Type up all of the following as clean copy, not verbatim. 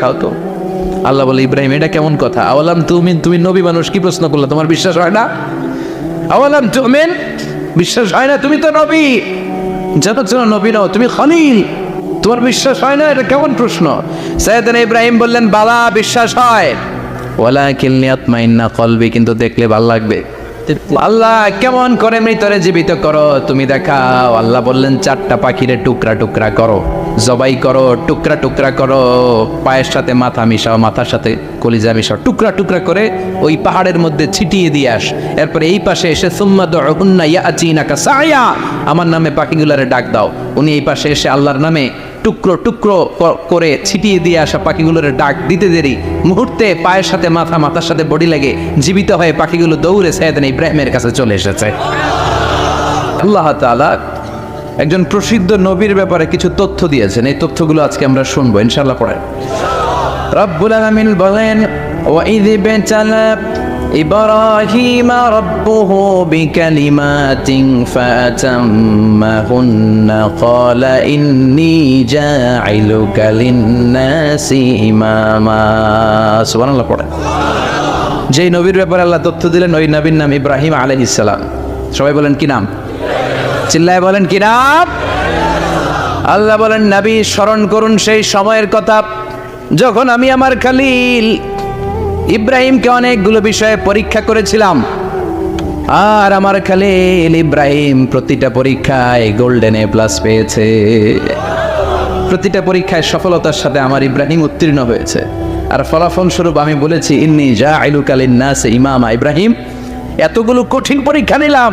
খাও তো। আল্লাহ বলে, ইব্রাহিম এটা কেমন কথা? আওয়ালাম তুমি নবী মানুষ, কি প্রশ্ন করলে? তোমার বিশ্বাস হয় না? আওয়ালাম তুমিন, বিশ্বাস হয় না? তুমি তো নবী, জানো নবী নও, তুমি খলিল, তোমার বিশ্বাস হয় না? এটা কেমন প্রশ্ন? সাইয়েদনা ইব্রাহিম বললেন, বালা, বিশ্বাস হয়, ওয়ালাকিন লিয়াতমাইন্না কলবি, কিন্তু দেখলে ভালো লাগবে। আল্লাহ কেমন করে মৃতরে জীবিত করো তুমি দেখাও। আল্লাহ বললেন, 4টা পাখিরে টুকরা টুকরা করো, জবাই করো, টুকরা টুকরা করো, পায়ের সাথে মাথা মিশাও, মাথার সাথে কলিজা মিশাও, টুকরা টুকরা করে ওই পাহাড়ের মধ্যে ছিটিয়ে দিয়ে আস। এরপরে এই পাশে এসে সুম্মা দুউহুন্না ইয়াতিনাকা সায়া, আমার নামে পাখিগুলারে ডাক দাও। উনি এই পাশে এসে আল্লাহর নামে টুকরো টুকরো করে ছিটিয়ে দিয়ে আসা পাখিগুলোর ডাক দিতে দেরি মুহূর্তে পায়ের সাথে মাথা, মাথার সাথে বডি লেগে জীবিত হয়ে পাখিগুলো দৌড়ে সাইয়েদনা ইব্রাহিমের কাছে চলে এসেছে। আল্লাহ তাআলা একজন প্রসিদ্ধ নবীর ব্যাপারে কিছু তথ্য দিয়েছেন, এই তথ্যগুলো আজকে আমরা শুনবো ইনশাআল্লাহ। পড়েন। রব্বুল আলামিন বলেন, ওয়াইয ইবতালা ইব্রাহিমা রাব্বুহু বিকালিমাতিন ফাতাম্মাহুন্না ক্বালা ইন্নী জাঈলুকা লিন-নাসি ইমামা। সুবহানাল্লাহ। পড়েন। যেই নবীর ব্যাপারে আল্লাহ তথ্য দিলেন, ওই নবীর নাম ইব্রাহিম আলাইহিস সালাম। সবাই বলেন কি নাম? চিল্লায় বলেন কি নাম? আল্লাহ বলেন, নবী স্মরণ করুন সেই সময়ের কথা যখন আমি আমার খলিল ইব্রাহিমকে অনেকগুলো বিষয়ে পরীক্ষা করেছিলাম, আর আমার খলিল ইব্রাহিম প্রতিটা পরীক্ষায় গোল্ডেন এ প্লাস পেয়েছে। প্রতিটা পরীক্ষায় সফলতার সাথে আমার ইব্রাহিম উত্তীর্ণ হয়েছে। আর ফলাফল স্বরূপ আমি বলেছি, ইন্নী জাঈলুকা লিন-নাসি ইমামা। ইব্রাহিম, এতগুলো কঠিন পরীক্ষা নিলাম,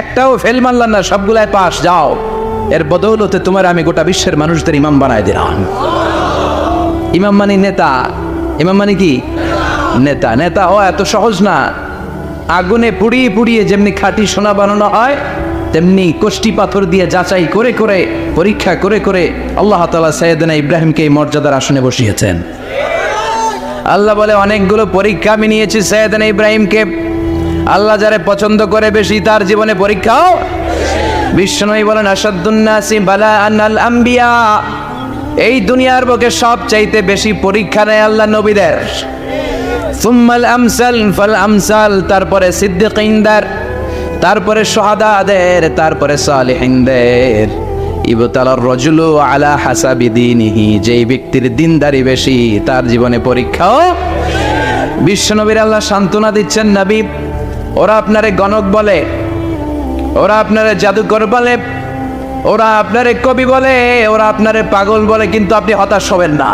একটাও ফেল মারলাম না, সবগুলাই পাস, যাও। এর বদৌলতে তোমার আমি গোটা বিশ্বের মানুষদের ইমাম বানায় দিলাম। ইমাম মানে নেতা। ইমাম মানে কি? নেতা। নেতা হওয়া এত সহজ না। আগুনে পুড়িয়ে পুড়িয়ে যেমনি খাঁটি সোনা বানানো হয়, তেমনি কষ্টি পাথর দিয়ে যাচাই করে করে, পরীক্ষা করে করে আল্লাহ তাআলা সাইয়েদনা ইব্রাহিমকে এই মর্যাদার আসনে বসিয়েছেন। আল্লাহ বলে, অনেকগুলো পরীক্ষা আমি নিয়েছি সাইয়েদনা ইব্রাহিমকে। আল্লাহ যারে পছন্দ করে বেশি, তার জীবনে পরীক্ষাও। বিশ্বনবী বলেন, আশাদ্দুন নাসি বালাআন আল আম্বিয়া। এই দুনিয়ার বুকে সবচাইতে বেশি পরীক্ষা নেয় আল্লাহ নবীদের। সুম্মাল আমসাল ফাল আমসাল, তারপরে সিদ্দিকিনদের, তারপরে শুহাদাদের, তারপরে সালিহিনদের। ইবতালার রাজুলু আলা হাসাবি দীনিহি, যেই ব্যক্তির দিনদারি বেশি তার জীবনে পরীক্ষাও। বিশ্বনবীর আল্লাহ সান্ত্বনা দিচ্ছেন, নবী, ওরা আপনারে গণক বলে, ওরা আপনারে জাদুকর বলে, ওরা আপনারে কবি বলে, ওরা আপনারে পাগল বলে, কিন্তু আপনি হতাশ হবেন না।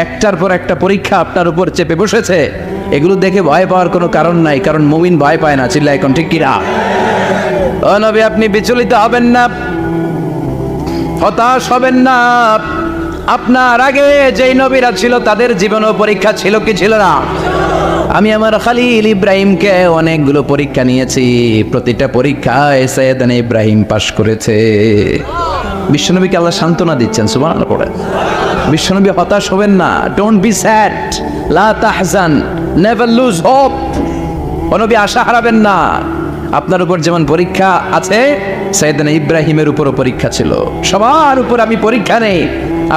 একটার পর একটা পরীক্ষা আপনার উপর চেপে বসেছে, এগুলো দেখে ভয় পাওয়ার কোনো কারণ নাই, কারণ মুমিন ভয় পায় না। চিল্লা এখন ঠিক কিনা? ও নবী, আপনি বিচলিত হবেন না, হতাশ হবেন না। আপনার আগে যেই নবীরা ছিল তাদের জীবনেও পরীক্ষা ছিল কি ছিল না? আমি আমার খলিল ইব্রাহিমকে অনেকগুলো পরীক্ষা নিয়েছি, প্রতিটা পরীক্ষায় সাইয়েদনা ইব্রাহিম পাশ করেছে। বিশ্বনবীকে আল্লাহ সান্ত্বনা দিচ্ছেন। সুবহানাল্লাহ। পড়ে। বিশ্বনবী হতাশ হবেন না। ডোন্ট বি স্যাড, লা তাহজান, নেভার লুজ হোপ। ও নবী, আশা হারাবেন না। আপনার উপর যেমন পরীক্ষা আছে, সাইয়েদনা ইব্রাহিমের উপরও পরীক্ষা ছিল। সবার উপর আমি পরীক্ষা নেই।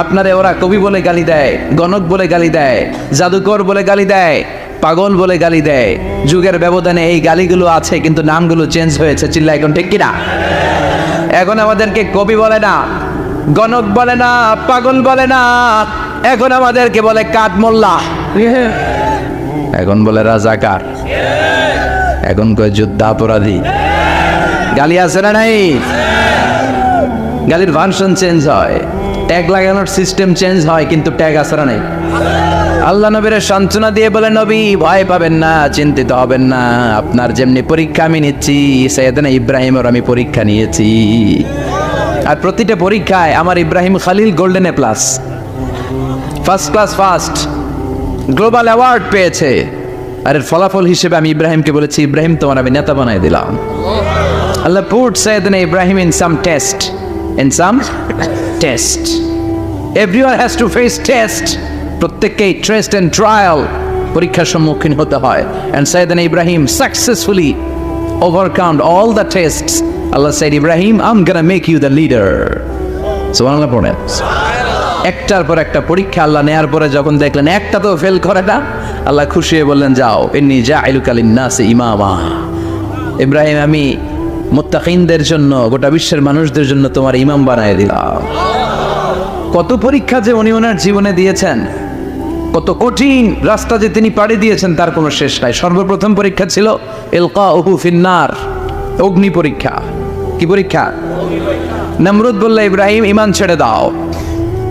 আপনারে ওরা কবি বলে গালি দেয়, গণক বলে গালি দেয়, জাদুকর বলে গালি দেয়, পাগল বলে গালি দেয়। যুগের ব্যবধানে এই গালিগুলো আছে, কিন্তু নামগুলো চেঞ্জ হয়েছে। চিল্লা এখন ঠিক কিনা? এখন আমাদেরকে কবি বলে না, গণক বলে না, পাগল বলে না, এখন আমাদেরকে বলে কাঠ মোল্লা, এখন বলে রাজাকার, এখন কয় যুদ্ধাপরাধী। গালি আছে না নাই? গালির ভার্সন চেঞ্জ হয়, ট্যাগ লাগানোর সিস্টেম চেঞ্জ হয়, কিন্তু ট্যাগ আছে না নাই? আল্লাহ নবীর সান্ত্বনা দিয়ে বলে, নবী ভয় পাবেন না, চিন্তিত হবেন না। আপনার যেমনি পরীক্ষা আমি নিচ্ছি, সাইয়েদনা ইব্রাহিমের আমি পরীক্ষা নিয়েছি। আর প্রতিটা পরীক্ষায় আমার Ibrahim Khalil golden A plus, first class first, global award পেয়েছে। আর এর ফলাফল হিসেবে আমি ইব্রাহিমকে বলেছি, ইব্রাহিম তোমার আমি নেতা বানাই দিলাম। Allah put Sayyidina Ibrahim in some test, in some test. Everyone has to face test. প্রত্যেককেই টেস্ট এন্ড ট্রায়াল, পরীক্ষার সম্মুখীন হতে হয়। And Sayyidina Ibrahim successfully overcome all the tests. Allah said, Ibrahim, I'm gonna make you the leader. Subhanallah. একটার পর একটা পরীক্ষা আল্লাহ নেয়ার পরে যখন দেখলেন একটা তো ফেল করে না, আল্লাহ খুশি হয়ে বললেন, যাও ইন্নী জাইলুকা লিন্নাসি ইমামা। ইব্রাহিম, আমি মুত্তাকিনদের জন্য, গোটা বিশ্বের মানুষদের জন্য তোমার ইমাম বানায় দিলাম। কত পরীক্ষা যে উনি ওনার জীবনে দিয়েছেন, কত কঠিন রাস্তা যে তিনি পাড়ি দিয়েছেন তার কোনো শেষ নাই। সর্বপ্রথম পরীক্ষা ছিল ইলকাউহু ফিন্নার, অগ্নি পরীক্ষা। কি পরীক্ষা? নমরুদ বলল, ইব্রাহিম ঈমান ছেড়ে দাও,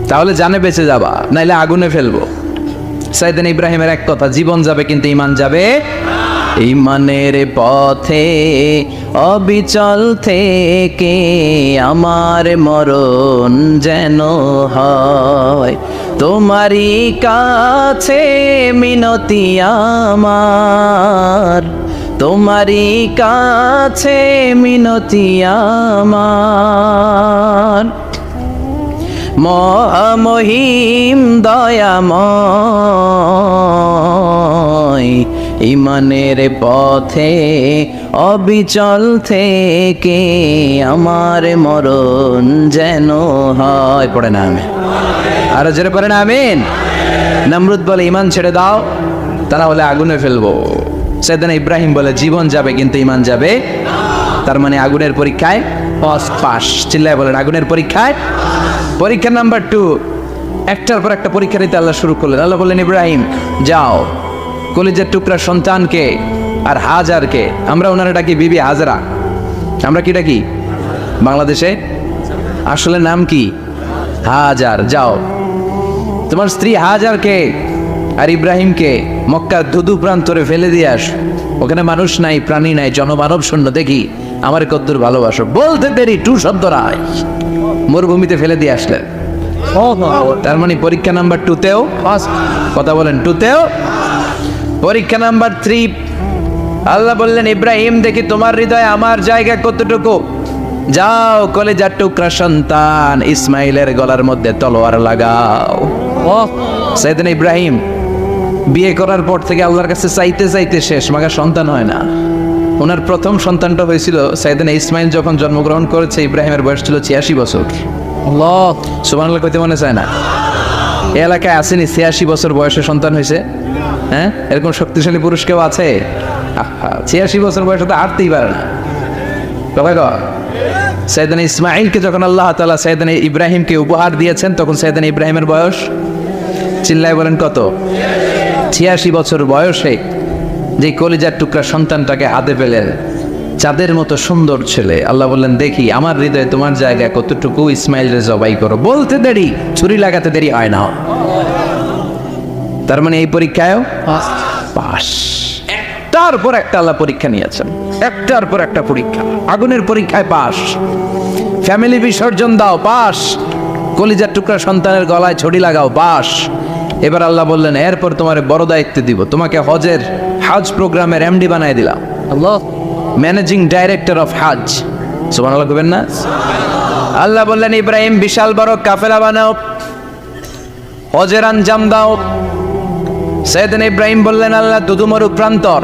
তাহলে জানে বেঁচে যাবা, নাইলে আগুনে ফেলবো। সাইয়েদনা ইব্রাহিমের এক কথা, জীবন যাবে কিন্তু ঈমান যাবে। ঈমানের পথে অবিচল থেকে আমার মরণ যেন হয়, তোমারই কাছে মিনতি আমার, তোমারই কাছে মিনতি আমার। মহামহিম দয়াময়, ঈমানের পথে অবিচল থেকে আমার মরণ যেন হয়। পড়ে না আমিন? আরো জোরে পড়ে না আমিন? নমরুদ বলে, ঈমান ছেড়ে দাও, তা না হলে আগুনে ফেলবো। সাইয়েদনা ইব্রাহিম বলে, জীবন যাবে কিন্তু ঈমান যাবে। তার মানে আগুনের পরীক্ষায় পাস। চিল্লায় বলেন, আগুনের পরীক্ষায়। পরীক্ষা নাম্বার 2, একটার পর একটা পরীক্ষা দিতে আল্লাহ শুরু করলেন। আল্লাহ বললেন, ইব্রাহিম যাও, কলিজার টুকরা সন্তানকে আর হাজারকে, আমরা ওনারা ডাকি বিবি হাজরা, আমরা কি ডাকি বাংলাদেশে? আসলে নাম কি? হাজার। যাও, তোমার স্ত্রী হাজারকে আর ইব্রাহিমকে মক্কার ধুধু প্রান্তরে ফেলে দিয়ে আস। ওখানে মানুষ নাই, প্রাণী নাই, জনমানব শূন্য, দেখি আমার কদ্দুর ভালোবাসো। বলতে দেরি, 2 শব্দ নাই, মরুভূমিতে ফেলে দিয়ে আসলেন। তার মানে পরীক্ষা নাম্বার 2তেও কথা বলেন, 2তেও। পরীক্ষা নাম্বার 3, আল্লাহ বললেন, ইব্রাহিম দেখি তোমার হৃদয়ে আমার জায়গা কতটুকু, যাও কলিজার টুকরা সন্তান ইসমাইলের গলার মধ্যে তলোয়ার লাগাও। সাইয়েদনা ইব্রাহিম বিয়ে করার পর থেকে আল্লাহর কাছে চাইতে চাইতে শেষ, মাগা সন্তান হয় না। ওনার প্রথম সন্তানটা হয়েছিল সাইয়েদনা ইসমাইল যখন জন্মগ্রহণ করেছে, ইব্রাহিমের বয়স ছিল 86 বছর। আল্লাহ সুবহানাল্লাহ কইতে মনে চায় না? এই এলাকায় আসেনি 86 বছর বয়সে সন্তান হয়েছে? হ্যাঁ, এরকম শক্তিশালী পুরুষ কেউ আছে? 86 বছর বয়সে তো হাঁটতেই পারে না। সাইয়েদনা ইসমাইলকে যখন আল্লাহ তাআলা সাইয়েদনা ইব্রাহিমকে উপহার দিয়েছেন, তখন সাইয়েদনা ইব্রাহিমের বয়স, চিল্লায় বলেন কত? 86 বছর বয়সে যে কলিজার টুকরা সন্তানটাকে হাতে পেলেন, চাঁদের মতো সুন্দর ছেলে। আল্লাহ বললেন, দেখি আমার হৃদয়ে তোমার জায়গায় কতটুকু, ইসমাইলের জবাই করো। বলতে দেরি, ছুরি লাগাতে দেরি হয় না। তার মানে এই পরীক্ষায়ও পাস। একটার পর একটা আল্লাহ পরীক্ষা নিয়েছেন, একটার পর একটা পরীক্ষা। আগুনের পরীক্ষায় পাস, ফ্যামিলি বিসর্জন দাও, পাস। কলিজার টুকরা সন্তানের গলায় ছড়ি লাগাও, পাস। এবার আল্লাহ বললেন, এরপর তোমার বড় দায়িত্ব দিব, তোমাকে হজ প্রোগ্রামের এমডি বানায় দিলাম। আল্লাহ, ম্যানেজিং ডাইরেক্টর অফ হজ। সুবহানাল্লাহ কইবেন না? আল্লাহ বললেন, ইব্রাহিম বিশাল বড় কাফেলা বানাও, হজের আঞ্জাম দাও। সাইয়েদনা ইব্রাহিম বললেন, আল্লাহ দুদুমরু প্রান্তর,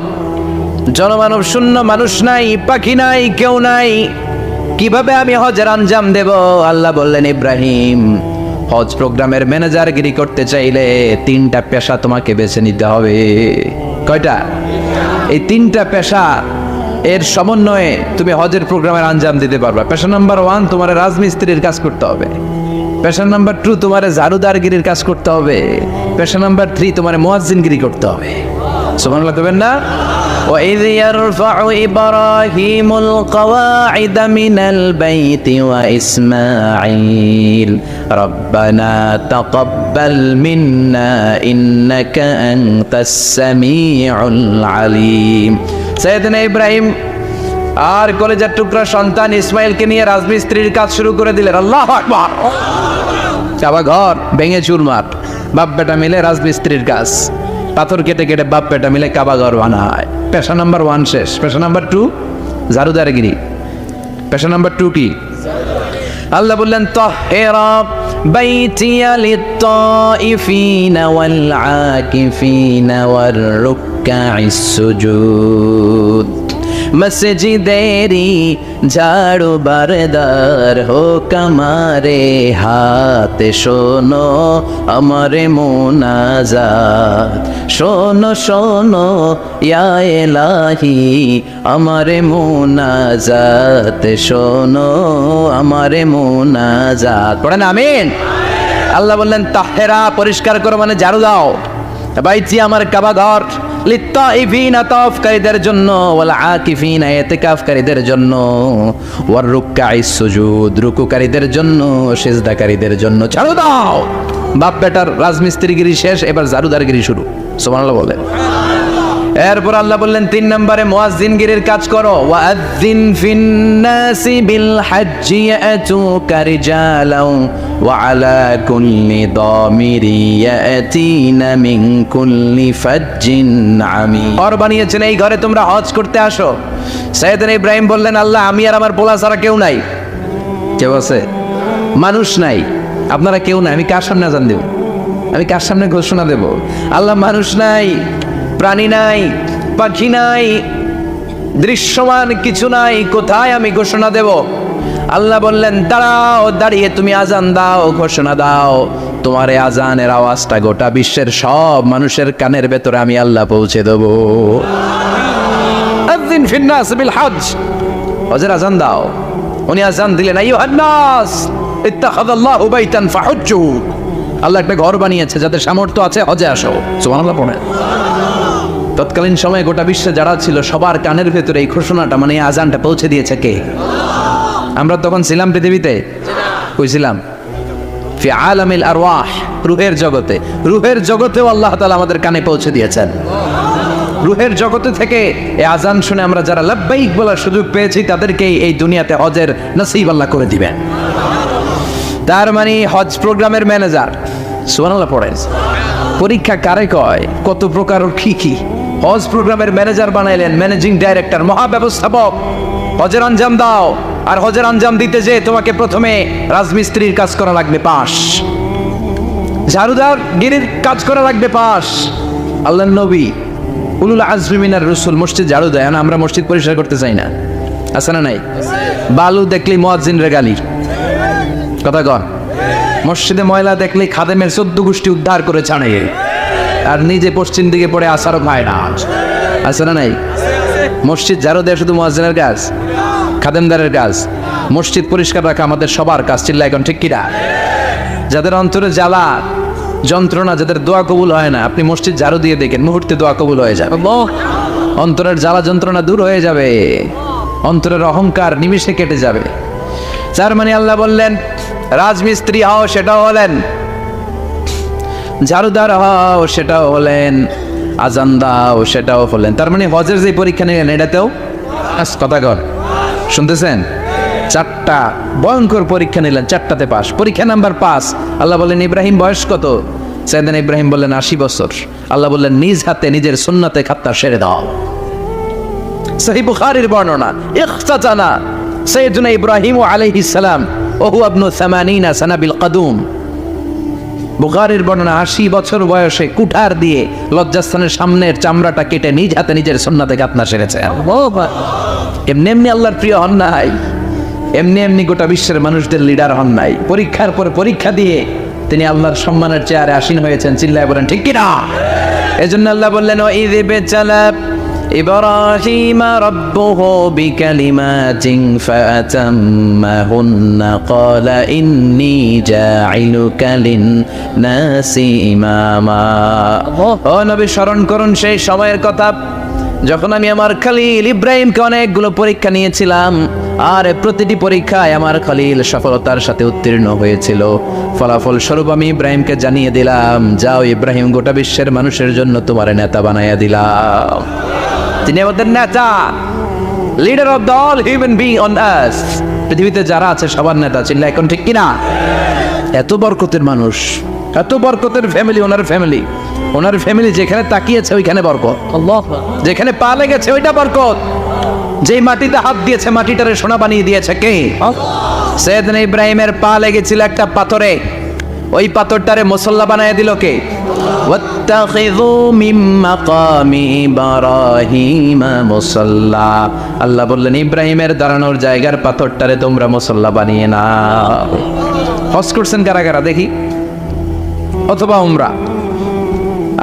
জনমানব শূন্য, মানুষ নাই, পাখি নাই, কেউ নাই, কিভাবে আমি হজের আঞ্জাম দেব? আল্লাহ বললেন, ইব্রাহিম হজ প্রোগ্রামের ম্যানেজারগিরি করতে চাইলে 3টা পেশা তোমাকে বেছে নিতে হবে। কয়টা? এই 3টা পেশা এর সমন্বয়ে তুমি হজের প্রোগ্রামের আঞ্জাম দিতে পারবা। পেশা নাম্বার 1, তোমার রাজমিস্ত্রির কাজ করতে হবে। পেশা নাম্বার 2, তোমার ঝাড়ুদারগিরির কাজ করতে হবে। পেশা নাম্বার 3, তোমার মুয়াজ্জিনগিরি করতে হবে। সুবহানাল্লাহ কইবেন না? وَإِذْ يَرْفَعُ إِبْرَاهِيمُ الْقَوَاعِدَ مِنَ الْبَيْتِ وَإِسْمَاعِيلُ رَبَّنَا تَقَبَّلْ مِنَّا إِنَّكَ أَنْتَ السَّمِيعُ الْعَلِيمُ। সাইয়েদনা ইব্রাহিম আর কলেজার টুকরা সন্তান ইসমাইলকে নিয়ে রাজমিস্ত্রির কাজ শুরু করে দিলেন। আল্লাহু আকবার। কাবা ঘর ভেঙে চুরমার, বাপ বেটা মিলে রাজমিস্ত্রির কাজ, পাথর কেটে কেটে বাপ বেটা মিলে কাবা ঘর বানায়। পেশা নাম্বার 1 শেষ। পেশা নাম্বার 2 ঝাড়ুদারগিরি। পেশা নাম্বার 2 কি? আল্লাহ বললেন, তাহহিরা বাইতিয়া লিত-তাইফিনা ওয়াল আকিফিনা ওয়ার রুকআইস সুজুদ। মসজিদেরি ঝাড়ু বারদার হোক আমারে হাতে শোনো আমারে মোনাজাত শোনো শোনো ইয়া ইলাহি আমারে মোনাজাত শোনো আমারে মোনাজাত পড়েন আমিন। আল্লাহ বললেন তাহেরা পরিষ্কার করো মানে ঝাড়ু দাও, বাইতি আমার কাবা ঘর লিত্তাইফিনা তাওয়াফকারীদের জন্য ওয়াল আকিফিনা ইতিকাফকারীদের জন্য ওয়ার রুকআইস সুজুদ রুকুকারীদের জন্য সিজদাকারীদের জন্য ঝাড়ু দাও। বাপ বেটার রাজমিস্ত্রিগিরি শেষ, এবার ঝাড়ুদারগিরি শুরু। সুবহানাল্লাহ বলেন। এরপর আল্লাহ বললেন 3 নম্বরে মুয়াজ্জিনগিরির কাজ করো। ওয়াআযিন ফিন্নাসি বিল হাজ্জি ইয়াতুকা রিজালাও ওয়া আলা কুল্লি দামিরি ইয়াতিনা মিন কুল্লি ফাজ্জিন আমিক। আর বানিয়েছেন এই ঘরে তোমরা হজ করতে আসো। সাইয়েদনা ইব্রাহিম বললেন আল্লাহ আমি আর আমার পোলা ছাড়া কেউ নাই। কেউ আছে? মানুষ নাই, আপনারা কেউ নাই, আমি কার সামনে আযান দেব? আমি কার সামনে ঘোষণা দেব? আল্লাহ মানুষ নাই, প্রাণী নাই, পাখি নাই, দৃশ্যমান কিছু নাই, কোথায় আমি ঘোষণা দেব? আল্লাহ বললেন দাঁড়াও, দাঁড়িয়ে তুমি আজান দাও, ঘোষণা দাও। তোমার এই আজানের আওয়াজটা গোটা বিশ্বের সব মানুষের কানের ভেতরে আমি আল্লাহ পৌঁছে দেব। আযিন ফিন্নাস বিল হজ, হজের আজান দাও। উনি আজান দিলেন আইয়ুহান নাস ইত্তাখাযাল্লাহু বাইতান ফাহুজ্জু। আল্লাহ একটা ঘর বানিয়েছে, যাদের সামর্থ্য আছে হজে আসো। সুবহানাল্লাহ পড়েন। তৎকালীন সময়ে গোটা বিশ্বে যারা ছিল সবার কানের ভেতরে এই ঘোষণাটা মানে এই আজানটা পৌঁছে দিয়েছে কে? আমরা তখন ছিলাম পৃথিবীতে? কই ছিলাম? ফি আলামিল আরওয়াহ, রূহের জগতে। রূহের জগতেও আল্লাহ তাআলা আমাদের কানে পৌঁছে দিয়েছেন। রূহের জগতে থেকে এই আজান শুনে আমরা যারা লাব্বাইক বলার সুযোগ পেয়েছি তাদেরকেই এই দুনিয়াতে হজের নসিব আল্লাহ করে দিবেন। তার মানে হজ প্রোগ্রামের ম্যানেজার। সুবহানাল্লাহ পড়েন। পরীক্ষা কারে কয়? কত প্রকার কি হজ প্রোগ্রামের ম্যানেজার বানাইলেন, ম্যানেজিং ডাইরেক্টর, মহাব্যবস্থাপক। হজের আঞ্জাম দাও, আর হজের আঞ্জাম দিতে যে তোমাকে প্রথমে রাজমিস্ত্রির কাজ করা লাগবে পাস, ঝাড়ুদার গিরির কাজ করা লাগবে পাস। আল্লাহর নবী উলুল আজমি মিনার রাসূল মসজিদ ঝাড়ু দেয় না, আমরা মসজিদ পরিষ্কার করতে চাই না, আছে না নাই? বালু দেখলি মুয়াজ্জিনের গালি, কথা কন। মসজিদে ময়লা দেখলে খাদেমের 14 গোষ্ঠী উদ্ধার করে ছাড়ে, আর নিজে পশ্চিম দিকে পড়ে আসারও খায় না, আছে না নাই? মসজিদ ঝাড়ু দেয় শুধু মুয়াজ্জিনের কাজ, খাদেমদারের কাজ। মসজিদ পরিষ্কার রাখা আমাদের সবার কাজ। চিল্লা এখন ঠিক কিনা? যাদের অন্তরে জ্বালা যন্ত্রণা, যাদের দোয়া কবুল হয় না, আপনি মসজিদ ঝাড়ু দিয়ে দেখেন মুহূর্তে দোয়া কবুল হয়ে যাবে। অন্তরের জ্বালা যন্ত্রণা দূর হয়ে যাবে, অন্তরের অহংকার নিমিষে কেটে যাবে। তার মানে আল্লাহ বললেন রাজমিস্ত্রি হও, সেটাও হলেন, ঝাড়ুদার হও, সেটাও হলেন, আজান দাও, সেটাও হলেন। তার মানে হজের যে পরীক্ষা নিলেন এটাতেও কথা কর, শুনতেছেন? 4টা ভয়ঙ্কর পরীক্ষা নিলেন, 4টাতে পাস। পরীক্ষা নাম্বার 5। আল্লাহ বললেন ইব্রাহিম বয়স কত? সাইয়েদনা ইব্রাহিম বললেন 80 বছর। আল্লাহ বললেন নিজ হাতে নিজের সুন্নতে খাত্তা সেরে দাও। সহিহ বুখারীর বর্ণনা, ইখতাতানা সাইয়েদনা ইব্রাহিম আলাইহিস সালাম ওয়া হুয়া ইবনু 80 সানা বিল কদুম। বুখারীর বর্ণনা 80 বছর বয়সে কুঠার দিয়ে লজ্জাস্থানের সামনের চামড়াটা কেটে নিজ হাতে নিজের সুন্নতে খাত্তা সেরেছে। এমনি এমনি আল্লাহর প্রিয় হন নাই, এমনি এমনি গোটা বিশ্বের মানুষদের লিডার হন নাই। পরীক্ষার পর পরীক্ষা দিয়ে তিনি আল্লাহর সম্মানের চেয়ারে আসীন হয়েছেন। চিল্লায় বলেন ঠিক কিনা? এজন্য আল্লাহ বললেন ওয়াইয ইবতালা ইব্রাহিমা রাব্বুহু বিকালিমাতিন ফাআতাম্মাহুন্না ক্বালা ইন্নী জাঈলুকা লিন-নাসি ইমামা। ও নবী স্মরণ করুন সেই সময়ের কথা যখন আমি আমার খলিল ইব্রাহিমকে অনেকগুলো পরীক্ষা নিয়েছিলাম, আর প্রতিটি পরীক্ষায় আমার খলিল সফলতার সাথে উত্তীর্ণ হয়েছিল। ফলাফল স্বরূপ আমি ইব্রাহিমকে জানিয়ে দিলাম, যাও ইব্রাহিম, গোটা বিশ্বের মানুষের জন্য তোমার নেতা বানাইয়া দিলাম। তিনি আমাদের নেতা, leader of the all human being on earth. পৃথিবীতে যারা আছে সবার নেতা। চিল্লা এখন ঠিক কিনা? এত বরকতের মানুষ, এত বরকতের ফ্যামিলি, ওনার ফ্যামিলি যেখানে তাকিয়েছে ওইখানে বরকত, যেখানে পা লেগেছে ওইটা বরকত। যেই মাটিতে হাত দিয়েছে মাটিটারে সোনা বানিয়ে দিয়েছে কে? সাইয়েদনা ইব্রাহিমের পা লেগেছিল একটা পাথরে, ওই পাথরটারে মুসল্লা বানায় দিল কে? ওয়াত্তাখিযু মিন মাকামি ইব্রাহিমা মুসাল্লা। আল্লাহ বললেন ইব্রাহিমের দাঁড়ানোর জায়গার পাথরটারে তোমরা মুসল্লা বানিয়ে নাও। হজ করছেন কারা কারা দেখি, অথবা উমরা?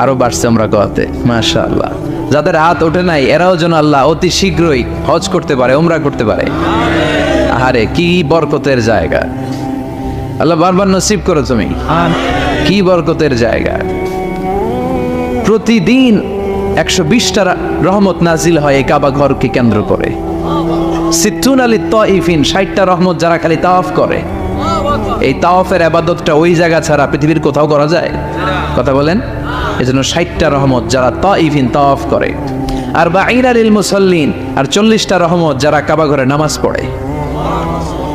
আরো বাড়ছে আমরা কতে, মাশাআল্লাহ। যাদের হাত ওঠে নাই এরাও যেন আল্লাহ অতি শীঘ্রই হজ করতে পারে, উমরা করতে পারে। আরে কি বরকতের জায়গা, আল্লাহ বারবার নসিব করো তুমি। কি বরকতের জায়গা, প্রতিদিন 120টা রহমত নাজিল হয় এই কাবা ঘরকে কেন্দ্র করে। সিত্তুন আলী তাইফিন, 60টা রহমত যারা খালি তাওয়াফ করে। এই তাওয়াফের ইবাদতটা ওই জায়গা ছাড়া পৃথিবীর কোথাও করা যায়? কথা বলেন। এজন্য 60টা রহমত যারা তাইফিন তাওয়াফ করে, আর বাঈনা লিল মুসাল্লিন, আর 40টা রহমত যারা কাবা ঘরে নামাজ পড়ে।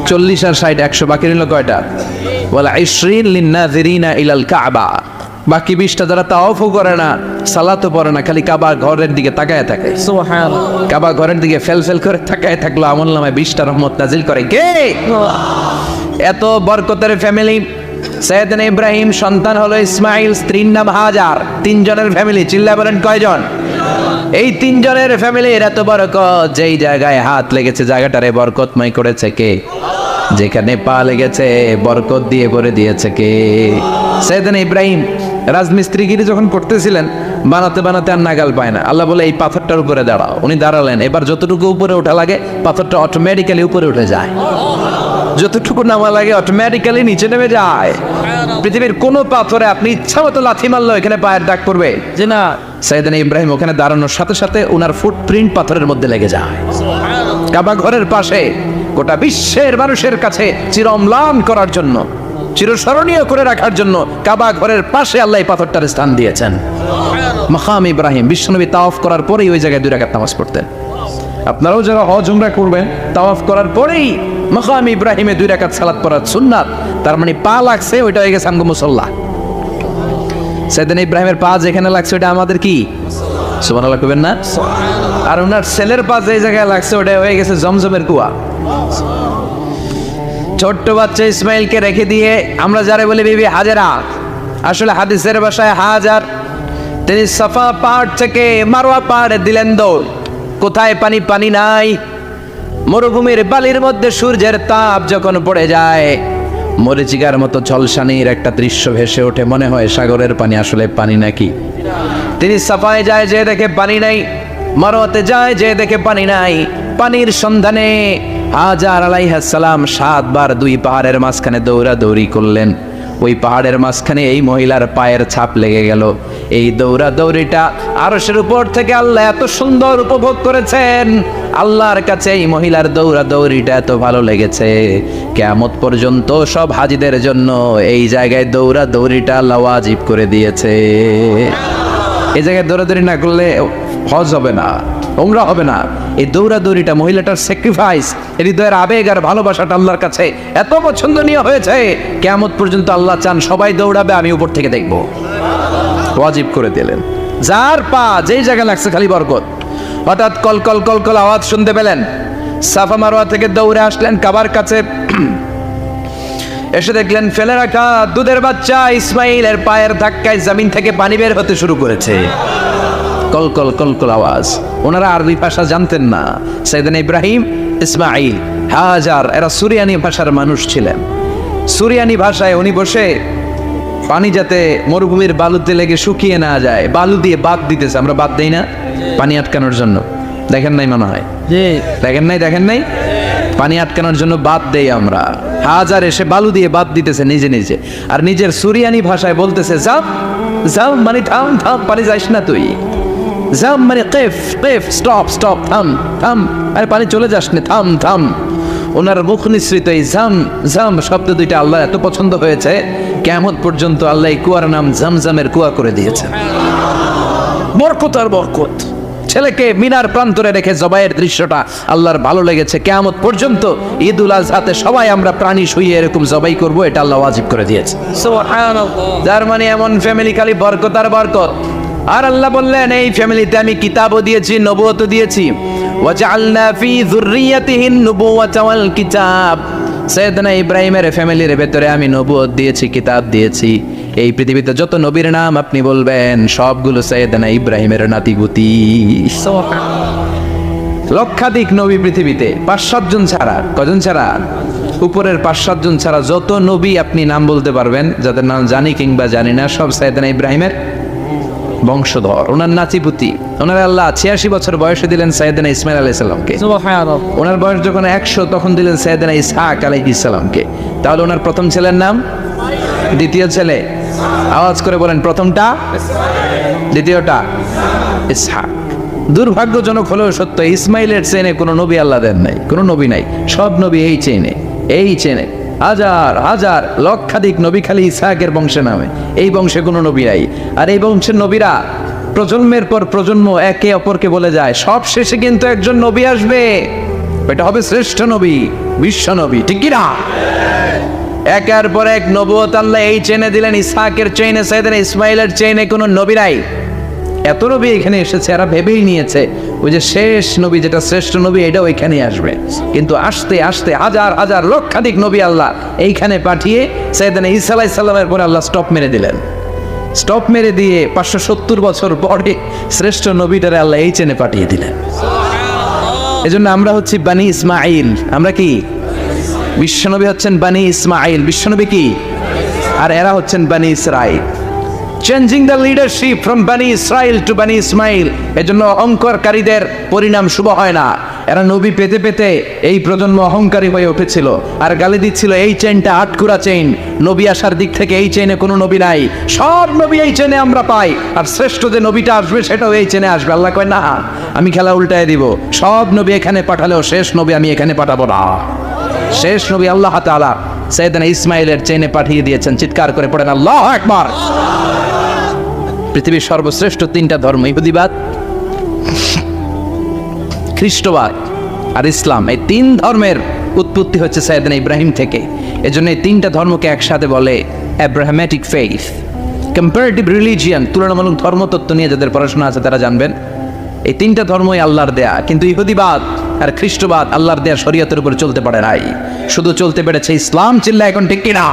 40 আর 60 100, বাকি রইল কয়টা? ওয়ালা 20 লিন্নাযিরিনা ইলাল কাবা। বাকি 20টা যারা তাওয়াফও করে না, সালাতও পড়ে না, খালি কাবা ঘরের দিকে তাকায় থাকে। সুবহানাল্লাহ। কাবা ঘরের দিকে ফেল ফেল করে তাকায় থাকলো, আমলনামায় 20টা রহমত নাজিল করে কে? এত বরকতের ফ্যামিলি। সাইয়েদনা ইব্রাহিম সন্তান হলো ইসমাইল, স্ত্রীর নাম হাজার। 3 জনের ফ্যামিলি, চিল্লা বলেন কয়জন? এই 3 জনের ফ্যামিলির এত বরকত, যেই জায়গায় হাত লেগেছে জায়গাটারে বরকতময় করেছে কে? যেখানে পা লেগেছে বরকত দিয়ে ভরে দিয়েছে কে? সাইয়েদনা ইব্রাহিম রাজমিস্ত্রিগিরি যখন করতেছিলেন, বানাতে বানাতে আর নাগাল পায় না। আল্লাহ বলে এই পাথরটার উপরে দাঁড়াও। উনি দাঁড়ালেন, এবার যতটুকু উপরে ওঠা লাগে পাথরটা অটোমেটিক্যালি উপরে উঠে যায়, যতটুকু নামা লাগে অটোমেটিক্যালি নিচে নেমে যায়। পৃথিবীর কোন পাথরে আপনি ইচ্ছা মতো লাথি মারলো এখানে পায়ের দাগ পড়বে যে না? সাইয়েদনা ইব্রাহিম ওখানে দাঁড়ানোর সাথে সাথে ওনার ফুটপ্রিন্ট পাথরের মধ্যে লেগে যায়। কাবা ঘরের পাশে গোটা বিশ্বের মানুষের কাছে চির অম্লান করার জন্য, চিরস্মরণীয় করে রাখার জন্য কাবা ঘরের পাশে আল্লাহ এই পাথরটার স্থান দিয়েছেন। মাকাম ইব্রাহিম, বিশ্বনবী তাওয়াফ করার পরেই ওই জায়গায় 2 রাকাত নামাজ পড়তেন। আপনারাও যারা হজ উমরা করবেন, তাওয়াফ করার পরেই মাকাম ইব্রাহিমে 2 রাকাত সালাত পড়ার সুন্নাত। তার মানে পা লাগছে, ওইটা হয়ে গেছে আমগো মুসাল্লা। সাইয়েদনা ইব্রাহিমের পা যেখানে লাগছে ওটা আমাদের কি? সুবহানাল্লাহ কইবেন না? আর ওনার ছেলের পা যে জায়গায় লাগছে ওটা হয়ে গেছে জমজমের কুয়া। ছোট্ট বাচ্চা ইসমাইলকে রেখে দিয়ে আমরা যারা বলি বিবি হাজেরা, আসলে হাদিসের ভাষায় হাজার, তিনি সাফা পাহাড় থেকে মারওয়া পাহাড়ে দিলেন দৌড়। কোথায় পানি? পানি নাই। মরুভূমির বালির মধ্যে সূর্যের তাপ যখন পড়ে যায়, মরিচিকার মতো ঝলসানির একটা দৃশ্য ভেসে ওঠে, মনে হয় সাগরের পানি, আসলে পানি নাকি? তিনি সাফায় যায়, যে দেখে পানি নাই। মারওয়াতে যায়, যে দেখে পানি নাই। পানির সন্ধানে হাজার আলাইহিস সালাম 7 বার 2 পাহাড়ের মাঝখানে দৌড়াদৌড়ি করলেন। ওই পাহাড়ের মাঝখানে এই মহিলার পায়ের ছাপ লেগে গেল। এই দৌড়াদৌড়িটা আরশের উপর থেকে আল্লাহ এত সুন্দর উপভোগ করেছেন। আল্লাহর কাছে এই মহিলার দৌড়াদৌড়িটা এত ভালো লেগেছে, কিয়ামত পর্যন্ত সব হাজিদের জন্য এই জায়গায় দৌড়াদৌড়িটা আল্লাহ ওয়াজিব করে দিয়েছে। এই জায়গায় দৌড়াদৌড়ি না করলে হজ হবে না, উমরা হবে না। এই দৌড়াদৌড়িটা, মহিলাটার স্যাক্রিফাইস, হৃদয়ের আবেগ আর ভালোবাসাটা আল্লাহর কাছে এত পছন্দনীয় হয়েছে, কিয়ামত পর্যন্ত আল্লাহ চান সবাই দৌড়াবে, আমি উপর থেকে দেখব। ওয়াজিব করে দিলেন। যার পা যেই জায়গায় লাগছে খালি বরকত। হঠাৎ কলকল কলকল আওয়াজ শুনতে পেলেন। সাফা মারওয়া থেকে দৌড়ে আসলেন কাবার কাছে। এসে দেখলেন ফেলে রাখা দুধের বাচ্চা ইসমাইলের পায়ের ধাক্কায় জমিন থেকে পানি বের হতে শুরু করেছে। কলকল কলকল আওয়াজ। ওনারা আরবি ভাষা জানতেন না। সাইয়েদনা ইব্রাহিম, ইসমাইল, হাজার এরা সুরিয়ানি ভাষার মানুষ ছিলেন। সুরিয়ানি ভাষায় উনি বসে পানি যাতে মরুভূমির বালুতে লেগে শুকিয়ে না যায়, বালু দিয়ে বাদ দিতেছে। আমরা বাদ দেই না পানি আটকানোর জন্য? দেখেন নাই মনে হয়? দেখেন নাই? পানি আটকানোর জন্য বাদ দেই আমরা। হাজার এসে বালু দিয়ে বাদ দিতেছে নিজে নিজে, আর নিজের সুরিয়ানি ভাষায় বলতেছে যাও যাও, মানে থাম থাম, পানি যাইস না তুই। জাম মানে কেফ কেফ, স্টপ স্টপ, থাম থাম, আরে পানি চলে যাস না, থাম থাম। ওনার মুখ নিঃসৃত এই জাম জাম শব্দ দুইটা আল্লাহ এত পছন্দ হয়েছে, কিয়ামত পর্যন্ত আল্লাহ এই কুয়ার নাম জামজামের কুয়া করে দিয়েছে। বরকত আর বরকত। ছেলেকে মিনার প্রান্তরে রেখে জবাইয়ের দৃশ্যটা আল্লাহর ভালো লেগেছে। কিয়ামত পর্যন্ত ঈদুল আজহাতে সবাই আমরা প্রাণী শুইয়ে এরকম জবাই করব, এটা আল্লাহ ওয়াজিব করে দিয়েছে। সুবহানাল্লাহ। যার মানে এমন ফ্যামিলি খালি বরকত আর বরকত। আর আল্লাহ বললেন এই ফ্যামিলিতে আমি কিতাবও দিয়েছি, নবুয়তও দিয়েছি। ওয়াজআলনা ফি যুররিয়াতিহিন নুবুওয়াতা ওয়াল কিতাব। সৈয়দনা ইব্রাহিমের ফ্যামিলির ভেতরে আমি নবুয়ত দিয়েছি, কিতাব দিয়েছি। এই পৃথিবীতে যত নবীর নাম আপনি বলবেন সবগুলো সৈয়দনা ইব্রাহিমের নাতিপুতি। লক্ষাধিক নবী পৃথিবীতে, 5-7 জন ছাড়া। কজন ছাড়া? উপরের 5-7 জন ছাড়া যত নবী আপনি নাম বলতে পারবেন, যাদের নাম জানি কিংবা জানি না, সব সৈয়দনা ইব্রাহিমের বংশধর, ওনার নাতিপুতি। ওনার আল্লাহ 86 বছর বয়সে দিলেন সৈয়দনা ইসমাইল আলাইহিস সালামকে। ওনার বয়স যখন 100 তখন দিলেন সৈয়দনা ইসহাক আলাইহিস সালামকে। তাহলে ওনার প্রথম ছেলের নাম? দ্বিতীয় ছেলে আওয়াজ করে বলেন, প্রথমটা, দ্বিতীয়টা ইসহাক। দুর্ভাগ্যজনক হলেও সত্য, ইসমাইলের চেনে কোনো নবী আল্লাহ দেন নাই, কোনো নবী নাই। সব নবী এই চেনে হাজার হাজার লক্ষাধিক নবী খালি ইসহাকের বংশে নামে। এই বংশে কোনো নবী নাই। আর এই বংশের নবীরা প্রজন্মের পর প্রজন্ম একে অপরকে বলে যায়, সব শেষে কিন্তু একজন নবী আসবে, এটা হবে শ্রেষ্ঠ নবী, বিশ্ব নবী, ঠিক কি না? একের পর এক নবুয়ত আল্লাহ এই চেনে দিলেন। ইসহাকের চেইনে, সৈয়দনা ইসমাইলের চেইনে কোনো নবী নাই। এত নবী এখানে এসেছে, এরা ভেবেই নিয়েছে ওই যে শেষ নবী, যেটা শ্রেষ্ঠ নবী, এটাও এখানে আসবে। কিন্তু আস্তে আস্তে হাজার হাজার লক্ষাধিক নবী আল্লাহ এইখানে পাঠিয়ে সৈয়দনা ঈসা আলাইহিস সালামের পরে আল্লাহ স্টপ মেরে দিলেন। স্টপ মেরে দিয়ে 570 বছর পরে শ্রেষ্ঠ নবীটারে আল্লাহ এই চেনে পাঠিয়ে দিলেন। এজন্য আমরা হচ্ছি বানি ইসমাইল। আমরা কি? বিশ্বনবী হচ্ছেন বানি ইসমাইল, বিশ্বনবী কি? আর এরা হচ্ছেন বানি Israil. Changing the leadership from বানি ইসরাইল টু বানি ইসমাইল। এজন্য অহংকারীদের পরিণাম শুভ হয় না। এরা নবী পেতে পেতে এই প্রজন্ম অহংকারী হয়ে উঠেছিল আর গালি দিচ্ছিল, এই চেইনটা আটকুরা চেইন, নবী আসার দিক থেকে এই চেইনে কোনো নবী নাই, সব নবী এই চেইনে আমরা পাই, আর শ্রেষ্ঠ যে নবীটা আসবে সেটাও এই চেইনে আসবে। আল্লাহ কয় না, আমি খেলা উল্টায় দিব, সব নবী এখানে পাঠালেও শেষ নবী আমি এখানে পাঠাবো না। শেষ নবী আল্লাহ তাআলা সৈয়দনা ইসমাইলের চেইনে পাঠিয়ে দিয়েছেন। চিৎকার করে পড়েন আল্লাহু আকবার। পৃথিবীর সর্বশ্রেষ্ঠ 3টা ধর্ম, ইহুদিবাদ, খ্রিস্টবাদ আর ইসলাম, এই 3 ধর্মের উৎপত্তি হচ্ছে সৈয়দনা ইব্রাহিম থেকে। এজন্য এই 3টা ধর্মকে একসাথে বলে অ্যাব্রাহামেটিক ফেইথ। কম্পারেটিভ রিলিজিয়ান, তুলনামূলক ধর্মতত্ত্ব নিয়ে যাদের পড়াশোনা আছে তারা জানবেন এই 3টা ধর্মই আল্লাহর দেয়া। কিন্তু ইহুদিবাদ আর খ্রিস্টবাদ আল্লাহর দেয়া শরীয়তের উপর চলতে পারে নাই, শুধু চলতে পেরেছে ইসলাম। চিল্লা এখন ঠিক কিনা?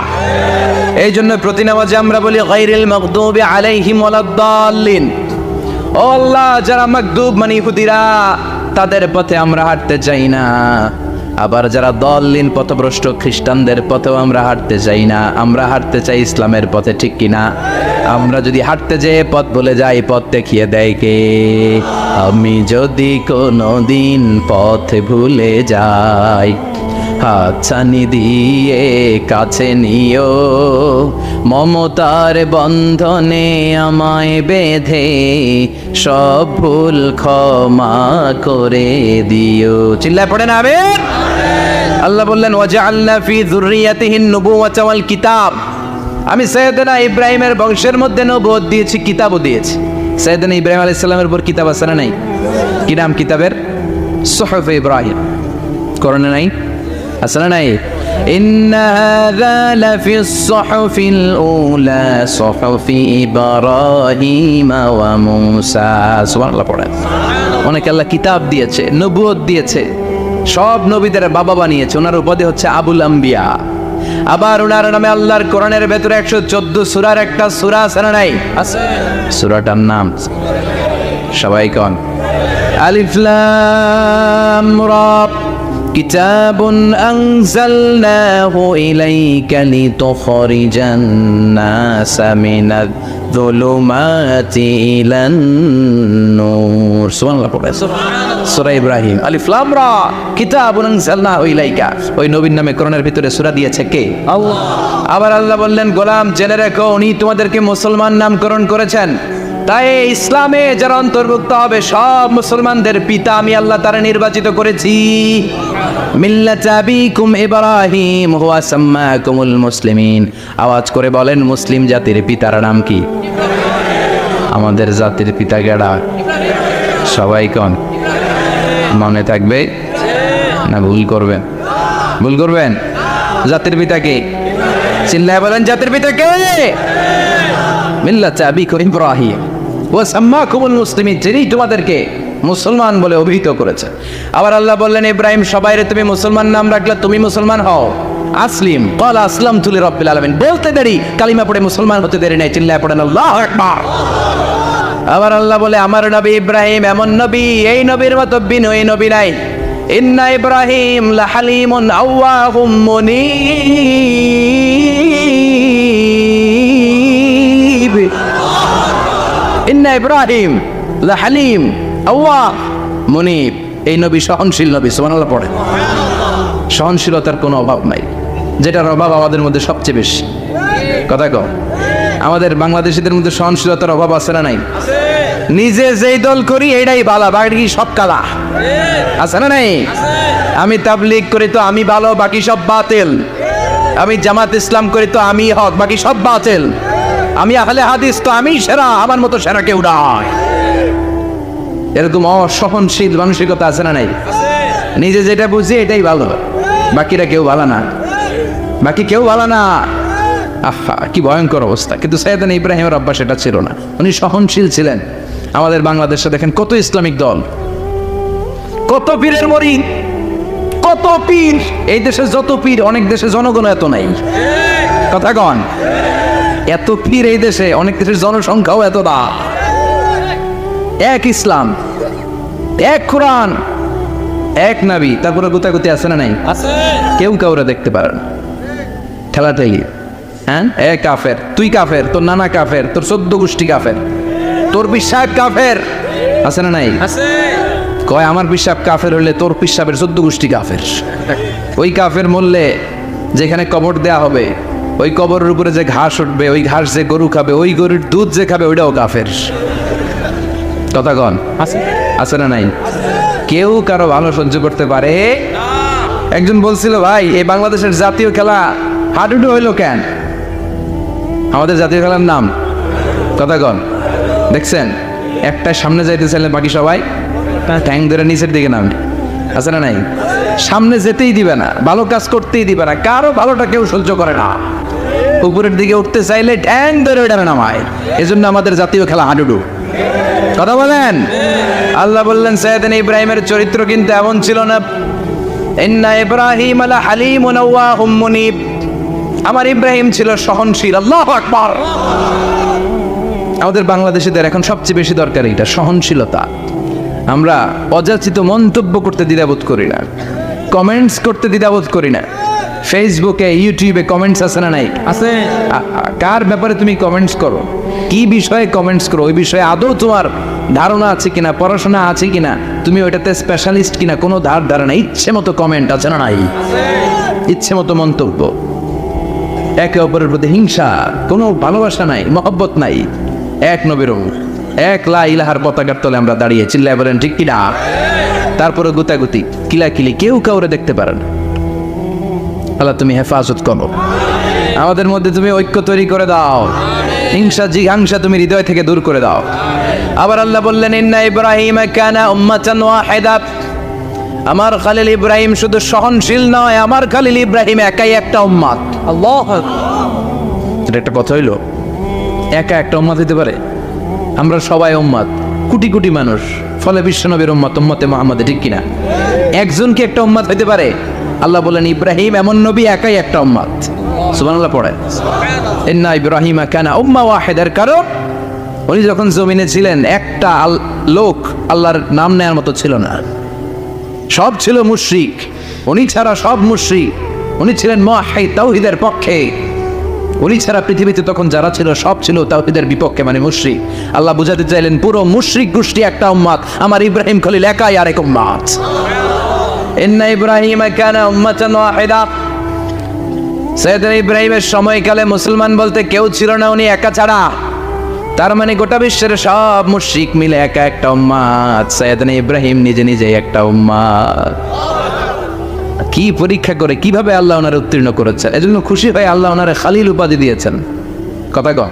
এই জন্য প্রতি নামাজে আমরা বলি গায়রিল মাগদুবি আলাইহিম ওয়ালাদ-দাল্লিন। ও আল্লাহ, যারা মাগদুব মানে ইহুদিরা, তাদের পথে আমরা হাঁটতে চাই না। আবার যারা দল্লিন পথভ্রষ্ট খ্রিস্টানদের পথেও আমরা হাঁটতে চাই না। আমরা হাঁটতে চাই ইসলামের পথে, ঠিক কিনা? আমরা যদি হাঁটতে যেয়ে পথ ভুলে যাই, পথ দেখিয়ে দেয় কে? আমি যদি কোনোদিন পথ ভুলে যাই, হাতছানি দিয়ে কাছে নিও, মমতার বন্ধনে আমায় বেঁধে সব ভুল ক্ষমা করে দিও। চিল্লায় পড়েন আমিন। আল্লাহ বললেন ওয়াজআলনা ফি যুররিয়াতিহিন নুবুওয়াতা ওয়াল কিতাব। আমি সৈয়দনা ইব্রাহিমের বংশের মধ্যে নবুয়ত দিয়েছি, কিতাবও দিয়েছি। সৈয়দনা ইব্রাহিম আলাইহিস সালামের উপর কিতাব আছে না নাই? কি নাম কিতাবের? সুহুফ ইব্রাহিম। কোরআনে নাই? আছে না নাই? ইন্না হাযা লাফিস সুহুফিল উলা সুহুফি ইব্রাহিম ওয়া মূসা। সুবহানাল্লাহ পড়েন। অনেকে আল্লাহ কিতাব দিয়েছে, নবুয়ত দিয়েছে, সব নবীদের বাবা বানিয়েছে। ওনার উপাধি হচ্ছে আবুল আম্বিয়া। আবার ওনার নামে আল্লাহর কোরআনের ভেতরে 114 সূরার একটা সূরা আছে না নাই? আছে। সূরাটার নাম সবাই কোন? আলিফ লাম রা। কিতাবুন আনজালনাহু ইলাইকা লিতুখরিজান নাসা মিনাজ যুলুমাতি ইলান নূর। সুবহানাল্লাহ পড়ে সূরা ইব্রাহিম। আলিফ লাম রা, কিতাবুন আনজালনাহু ইলাইকা। ওই নবীর নামে কোরআনের ভিতরে সূরা দিয়েছে কে? আল্লাহ। আবার আল্লাহ বললেন, গোলাম জেনে রাখো, উনি তোমাদেরকে মুসলমান নামকরণ করেছেন। তাই ইসলামে যারা অন্তর্ভুক্ত হবে সব মুসলমানদের পিতা আমি আল্লাহ তারা নির্বাচিত করেছি। মিল্লাত আবিকুম ইব্রাহিম হুয়া সাম্মাকুমুল মুসলিমিন। আওয়াজ করে বলেন, মুসলিম জাতির পিতার নাম কি? আমাদের জাতির পিতা কেডা? সবাই কোন? মনে থাকবে না ভুল করবেন? ভুল করবেন? জাতির পিতা কে? চিল্লায় বলেন, জাতির পিতা কে? মিল্লাত আবিকুম ইব্রাহিম ওয়া সাম্মাকুমুল মুসলিমিন, যিনি তোমাদেরকে মুসলমান বলে অভিহিত করেছে। আবার আল্লাহ বললেন, ইব্রাহিম সবাইরে তুমি মুসলমান নাম রাখলে তুমি মুসলমান হও, আসলিম ক্বালা আসলামতু লিরাব্বিল আলামিন, বলতে দেরি কালিমা পড়ে মুসলমান হতে দেরি নাই, চিল্লায় পড়েন আল্লাহু আকবার। আবার আল্লাহ বলে আমার নবী ইব্রাহিম এমন নবী, এই নবীর মতো বিনয়ী নবী নাই। ইন্না ইব্রাহিম লাহালিমুন আওয়াহুম মুনীব। ইন্না ইব্রাহিম লাহালিম আওয়াহ মুনীব, এই নবী সহনশীল নবী। সুবহানাল্লাহ পড়ে। সহনশীলতার কোনো অভাব নাই, যেটার অভাব আমাদের মধ্যে সবচেয়ে বেশি। কথা কও, আমাদের বাংলাদেশিদের মধ্যে সহনশীলতার অভাব আছে না নাই? নিজে যেই দল করি এইটাই ভালো, বাকি সব কালা, আছে না নাই? আমি তাবলীগ করি তো আমি ভালো, বাকি সব বাতিল। আমি জামাত ইসলাম করি তো আমি হক, বাকি সব বাতিল। আমি আহলে হাদিস তো আমি সেরা, আমার মতো সেরা কেউ নাই। এরকম অসহনশীল মানসিকতা আছে না নাই? নিজে যেটা বুঝি এটাই ভালো, বাকিরা কেউ ভালো না, বাকি কেউ ভালো না। আহা, কি ভয়ঙ্কর অবস্থা। কিন্তু সাইয়েদনা ইব্রাহিমের অভ্যাস এটা ছিল না, উনি সহনশীল ছিলেন। আমাদের বাংলাদেশে দেখেন কত ইসলামিক দল, কত পীরের মরিদ, কত পীর। এই দেশে যত পীর, অনেক দেশে জনগণ এত নাই। কথা কন, এত পীর এই দেশে, অনেক দেশের জনসংখ্যাও এত না। এক ইসলাম, এক কোরআন, এক নবী, তারপরে গুতাগুতি আছে না নাই? কেউ কাউরে দেখতে পারে না, ঠেলাঠেলি। হ্যাঁ, এ কাফের, তুই কাফের, তোর নানা কাফের, তোর 14 গোষ্ঠী কাফের, তোর পিসাব কাফের, আছে না নাই? কয় আমার পিসাব কাফের হলে তোর পিসাবের 14 গোষ্ঠী কাফের। ওই কাফের মরলে যেখানে কবর দেয়া হবে, ওই কবরের উপরে যে ঘাস উঠবে, ওই ঘাস যে গরু খাবে, ওই গরুর দুধ যে খাবে, ওইটাও কাফের। কথা কন, আছে না নাই? কেউ কারো ভালো সহ্য করতে পারে? একজন বলছিল, ভাই এই বাংলাদেশের জাতীয় খেলা হাডুডু হইলো কেন? আমাদের জাতীয় খেলার নাম, কথা কন, দেখছেন একটা সামনে যাইতে চাইলে বাকি সবাই ট্যাং ধরে নিচের দিকে নামে, আছে না নাই? সামনে যেতেই দিবে না, ভালো কাজ করতেই দিবে না, কারো ভালোটা কেউ সহ্য করে না। উপরের দিকে উঠতে চাইলে ট্যাং ধরে ওইটা নামায়। এজন্য আমাদের জাতীয় খেলা হাডুডু। কথা বলেন। আল্লাহ বললেন সাইয়েদনা ইব্রাহিমের চরিত্র কিন্তু এমন ছিল না। ইন্না ইব্রাহিম লাহালিমুন আওয়াহুম মুনীব, আমার ইব্রাহিম ছিল সহনশীল। আল্লাহু আকবার। আমাদের বাংলাদেশিদের এখন সবচেয়ে বেশি দরকার এটা, সহনশীলতা। আমরা অযাচিত মন্তব্য করতে দ্বিধাবোধ করি না, কমেন্টস করতে দ্বিধাবোধ করি না। ফেসবুকে, ইউটিউবে কমেন্টস আছে না নাই? আছে। কার ব্যাপারে তুমি কমেন্টস করো, কি বিষয়ে কমেন্টস করো, ওই বিষয়ে আদৌ তোমার ধারণা আছে কিনা, পড়াশোনা আছে কিনা, তুমি ওইটাতে স্পেশালিস্ট কিনা, কোনো ধারণা। ইচ্ছে মতো কমেন্ট আছে না নাই? ইচ্ছে মতো মন্তব্য, একে অপরের প্রতি হিংসা, কোনো ভালোবাসা নাই, মহব্বত নাই। এক নবীর এক লা ইলাহার পতাকার তলে আমরা দাঁড়িয়ে চিল্লায় বলেন ঠিক কিনা? তারপরে গুতাগুতি, কিলাকিলি, কেউ কাউরে দেখতে পারে না। আল্লাহ তুমি হেফাজত করো, আমাদের মধ্যে তুমি ঐক্য তৈরি করে দাও, হিংসা জিঘাংসা তুমি হৃদয় থেকে দূর করে দাও। আবার আল্লাহ বললেন ইন্না ইব্রাহিম কানা উম্মাতান ওয়াহিদা, আমার খলিল ইব্রাহিম শুধু সহনশীল নয়, আমার খলিল ইব্রাহিম একাই একটা উম্মত। আল্লাহু আকবার। এটা একটা কথা হইল, একা একটা উম্মত হইতে পারে? আমরা সবাই উম্মত, কোটি কোটি মানুষ, ফলে বিশ্বনবীর উম্মত, উম্মতে মুহাম্মদ, ঠিক কিনা? একজন কি একটা উম্মত হইতে পারে? আল্লাহ বলেন ইব্রাহিম এমন নবী, একাই একটা উম্মত। সুবহানাল্লাহ পড়ে। ইন্না ইব্রাহিম কানা উম্মাহ ওয়াহিদার, কারণ উনি যখন জমিনে ছিলেন একটা লোক আল্লাহর নাম নেয়ার মতো ছিল না, সব ছিল মুশরিক। উনি ছাড়া সব মুশরিক। উনি ছিলেন মুওয়াহহিদ, তাওহীদের পক্ষে। উনি ছাড়া পৃথিবীতে তখন যারা ছিল সব ছিল তাওহীদের বিপক্ষে, মানে মুশরিক। আল্লাহ বুঝাতে চাইলেন পুরো মুশরিক গোষ্ঠী একটা উম্মত, আমার ইব্রাহিম খলিল একাই আরেক উম্মত। ইন্না ইব্রাহিম কানা উম্মাতান ওয়াহিদা, সাইয়েদনা ইব্রাহিমের সময়কালে মুসলমান বলতে কেউ ছিল না, উনি একা ছাড়া। তার মানে গোটা বিশ্বের সব মুশরিক মিলে একা একটা উম্মত, সাইয়েদনা ইব্রাহিম নিজে নিজে একটা উম্মত। কি পরীক্ষা করে, কিভাবে আল্লাহ ওনারে উত্তীর্ণ করেছেন। এজন্য খুশি হয়ে আল্লাহ ওনারে খালিল উপাধি দিয়েছেন। কথা কম,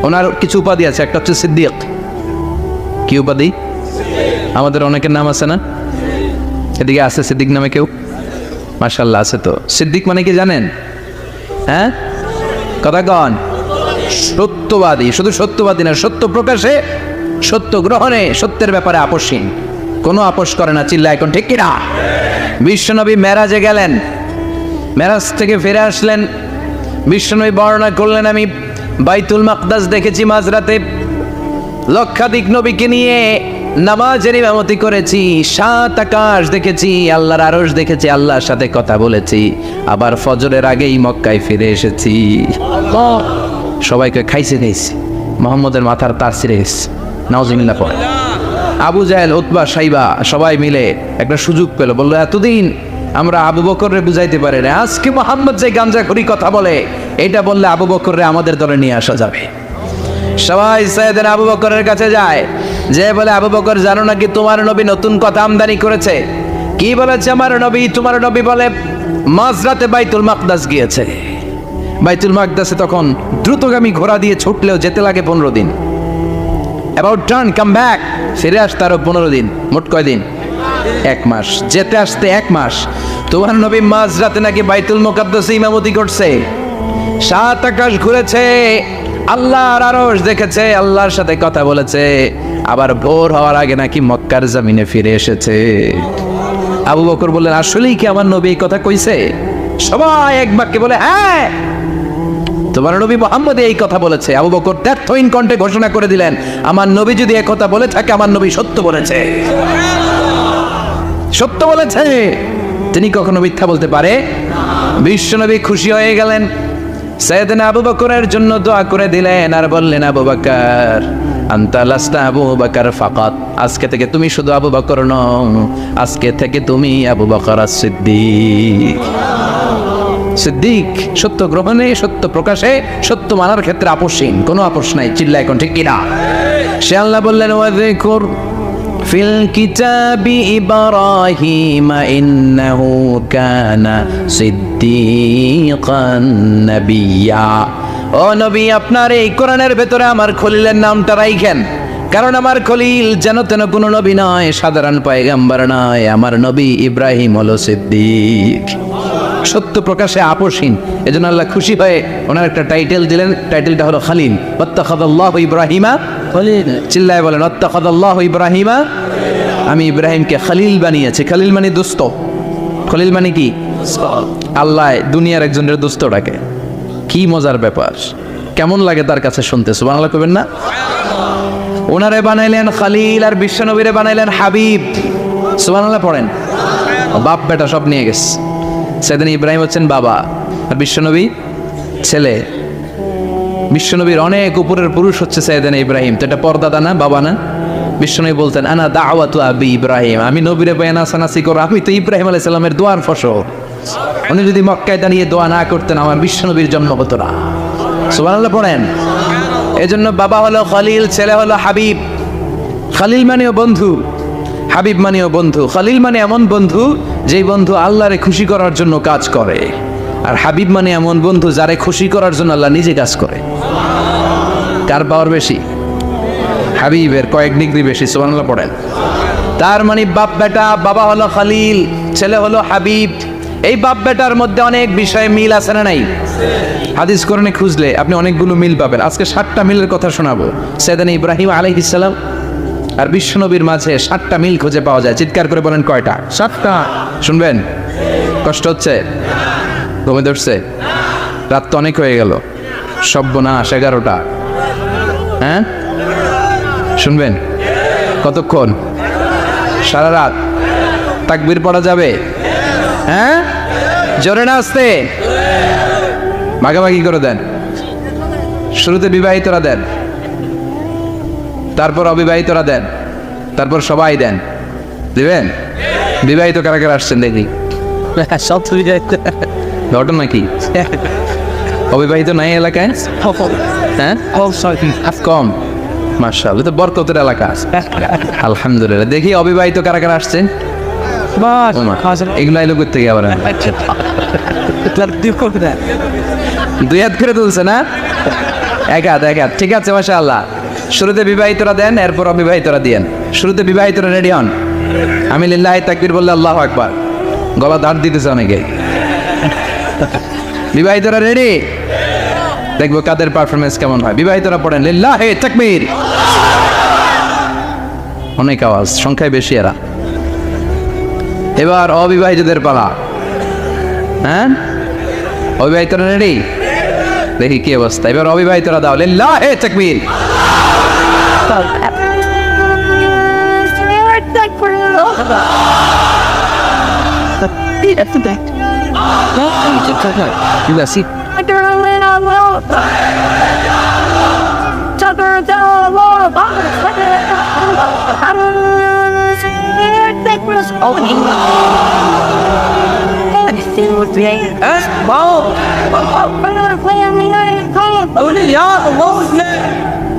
ওনার কিছু উপাধি আছে, একটা হচ্ছে সিদ্দিক। কি উপাধি? আমাদের অনেকের নাম আছে না? এদিকে আছে সিদ্দিক নামে কেউ? মাশাআল্লাহ আছে। তো সিদ্দিক মানে কি জানেন? হ্যাঁ, কথা কন। সত্যবাদী, শুধু সত্যবাদী না, সত্য প্রকাশে, সত্য গ্রহণে, সত্যের ব্যাপারে আপোষহীন, কোনো আপোষ করে না। চিল্লা এখন ঠিক কিনা? বিশ্বনবী মেরাজে গেলেন, মেরাজ থেকে ফিরে আসলেন, বিশ্বনবী বর্ণনা করলেন, আমি বাইতুল মাকদাস দেখেছি মাঝরাতে, লক্ষাধিক নবীকে নিয়ে নামাজের ইমামতি করেছি, 7 আকাশ দেখেছি, আল্লাহর আরশ দেখেছি, আল্লাহর সাথে কথা বলেছি, আবার ফজরের আগেই মক্কায় ফিরে এসেছি। সবাইকে খাইছে মোহাম্মদের মাথার তার ছিঁড়ে গেছে, নাউজুবিল্লাহ পড়ে। আবু জাহেল, উতবা, সাইবা সবাই মিলে একটা সুযোগ পেল, বললো এতদিন আমরা আবু বকররে বুঝাইতে পারি না, আজকে মোহাম্মদ যে গাঞ্জাখুরি কথা বলে এটা বললে আবু বকররে আমাদের দলে নিয়ে আসা যাবে। সবাই সাইয়েদনা আবু বকরের কাছে যায়, যে বলে আবু বকর জানো নাকি তোমার নবী নতুন কথা আমদানি করেছে? কি বলেছে আমার নবী? তোমার নবী বলে মাঝরাতে বাইতুল মাকদাস গিয়েছে। বাইতুল মাকদাসে তখন দ্রুতগামী ঘোড়া দিয়ে ছুটলেও যেতে লাগে 15 দিন। অ্যাবাউট টার্ন কাম ব্যাক, ফিরে আসতে আরো 15 দিন, মোট কয় দিন? 1 মাস, যেতে আসতে 1 মাস। তোমার নবী মাঝরাতে নাকি বাইতুল মুকাদ্দাসে ইমামতি করছে, 7 আকাশ ঘুরেছে, আল্লাহর আরশ দেখেছে, আল্লাহর সাথে কথা বলেছে, আবার ভোর হওয়ার আগে নাকি মক্কার জমিনে ফিরে এসেছে। আবু বকর বললেন আসলেই কি আমার নবী এই কথা কইছে? সবাই এক বাক্যে বলে হ্যাঁ, তোমার নবী মুহাম্মদ এই কথা বলেছে। আবু বকর দ্ব্যর্থহীন কণ্ঠে ঘোষণা করে দিলেন, আমার নবী যদি এই কথা বলে থাকে, আমার নবী সত্য বলেছে, সত্য বলেছে, তিনি কখনো মিথ্যা বলতে পারে? বিশ্বনবী খুশি হয়ে গেলেন, সাইয়েদনা আবু বকরের জন্য দোয়া করে দিলেন আর বললেন, আবু বকর আনতা লাস্তা আবু বকর ফাকাত, আজকে থেকে তুমি শুধু আবু বকর নও, আজকে থেকে তুমি আবু বকর as-সিদ্দিক। সিদ্দিক, সত্য গ্রহণে, সত্য প্রকাশে, সত্য মানার ক্ষেত্রে আপোষহীন, কোনো আপোষ নাই। চিল্লায় এখন ঠিক কিনা? সে আল্লাহ বললেন ওয়াযকুর ফিল কিতাবি ইব্রাহিম ইন্নাহু কানা সিদ্দিকান নাবিয়্যা। ও নবী, আপনার এই কোরআনের ভেতরে আমার খলিলের নামটা রাখেন, কারণ আমার খলিল যেন তেন কোনো নবী নয়, সাধারণ পয়গম্বর নয়, আমার নবী ইব্রাহিম হলো সিদ্দিক, সত্য প্রকাশে আপোষহীন। এজন্য আল্লাহ খুশি হয়ে ওনার একটা টাইটেল দিলেন, টাইটেলটা হলো খালিল। ওয়াত্তাখাযাল্লাহু ইব্রাহিমা খলিল, চিল্লায় বলেন ওয়াত্তাখাযাল্লাহু ইব্রাহিমা, আমি ইব্রাহিমকে খালিল বানিয়েছি। খালিল মানে দোস্ত, খলিল মানে কি? আল্লাহ দুনিয়ার একজনের দোস্ত ডাকে, কি মজার ব্যাপার, কেমন লাগে তার কাছে শুনতে? সুবহানাল্লাহ কইবেন না? ওনারে বানাইলেন খালিল আর বিশ্বনবীরে বানাইলেন হাবিব। সুবহানাল্লাহ পড়েন। বাপ বেটা সব নিয়ে গেছে। সাইয়েদনা ইব্রাহিম হচ্ছেন বাবা আর বিশ্বনবী ছেলে। বিশ্বনবীর অনেক উপরের পুরুষ হচ্ছে সাইয়েদনা ইব্রাহিম, তো এটা পর্দাদা না, বাবা না? বিশ্বনবী বলতেন আনা দাওয়াতু আবি ইব্রাহিম, আমি নবীরে বয়ানাসানাসি করো, আমি তো ইব্রাহিম আলাইহিস সালামের দোয়ার ফসল। উনি যদি মক্কায় দাঁড়িয়ে দোয়া না করতেন, আমার বিশ্বনবীর জন্ম হতো না। সুবহানাল্লাহ পড়েন। এজন্য বাবা হলো খলিল, ছেলে হলো হাবিব। খলিল মানেও বন্ধু, হাবিব মানেও বন্ধু। খলিল মানে এমন বন্ধু যেই বন্ধু আল্লাহরে খুশি করার জন্য কাজ করে, আর হাবিব মানে এমন বন্ধু যারে খুশি করার জন্য আল্লাহ নিজে কাজ করে। কার পাওয়ার বেশি? হাবিবের কয়েক ডিগ্রি বেশি। সুবহানাল্লাহ পড়েন। তার মানে বাপ বেটা, বাবা হলো খলিল, ছেলে হলো হাবিব। এই বাপ বেটার মধ্যে অনেক বিষয়ে মিল আছে না নাই? হাদিস কোরআনে খুঁজলে আপনি অনেকগুলো মিল পাবেন। আজকে 7টা মিলের কথা শোনাবো। সাইয়েদনা ইব্রাহিম আলাইহিস সালাম আর বিশ্বনবীর মাঝে 7টা মিল খুঁজে পাওয়া যায়। চিৎকার করে বলেন কয়টা? 7টা। শুনবেন? কষ্ট হচ্ছে? ঘুমে ধরছে? রাত তো অনেক হয়ে গেল, সর্বনাশ 11টা। হ্যাঁ শুনবেন? কতক্ষণ? সারা রাত। তাকবীর পড়া যাবে? হ্যাঁ জোরে না আসতে? ভাগাভাগি করে দেন। শুরুতে বিবাহিতরা দেন, তারপর অবিবাহিতরা দেন, তারপর সবাই দেন। দিবেন? বিবাহিত কারা কারা আসছেন দেখি? সব ঘটনা নাকি? অবিবাহিত নাই এলাকায়? হ্যাঁ কম। মাশাআল্লাহ, তো বরকতের এলাকা। আলহামদুলিল্লাহ। দেখি অবিবাহিত কারা কারা আসছেন? এগুলো আইলো করতে গিয়ে আবার 2 হাত করে তুলছে না? 1 হাত 1 হাত। ঠিক আছে, মাশাআল্লাহ। শুরুতে বিবাহিতরা দেন, এরপর অবিবাহিতরা দিয়েন। শুরুতে বিবাহিতরা রেডি হন। আমি লিল্লাহি তাকবীর বললে আল্লাহু আকবার। গলা দাঁড় দিতেছে অনেকে। বিবাহিতরা রেডি? দেখবো কাদের পারফরমেন্স কেমন হয়। বিবাহিতরা পড়েন লিল্লাহি তাকবীর। অনেক আওয়াজ, সংখ্যায় বেশি এরা। এবার অবিবাহিতদের পালা। হ্যাঁ অবিবাহিতরা রেডি? দেখি কি অবস্থা। এবার অবিবাহিতরা দাও লিল্লাহি তাকবীর।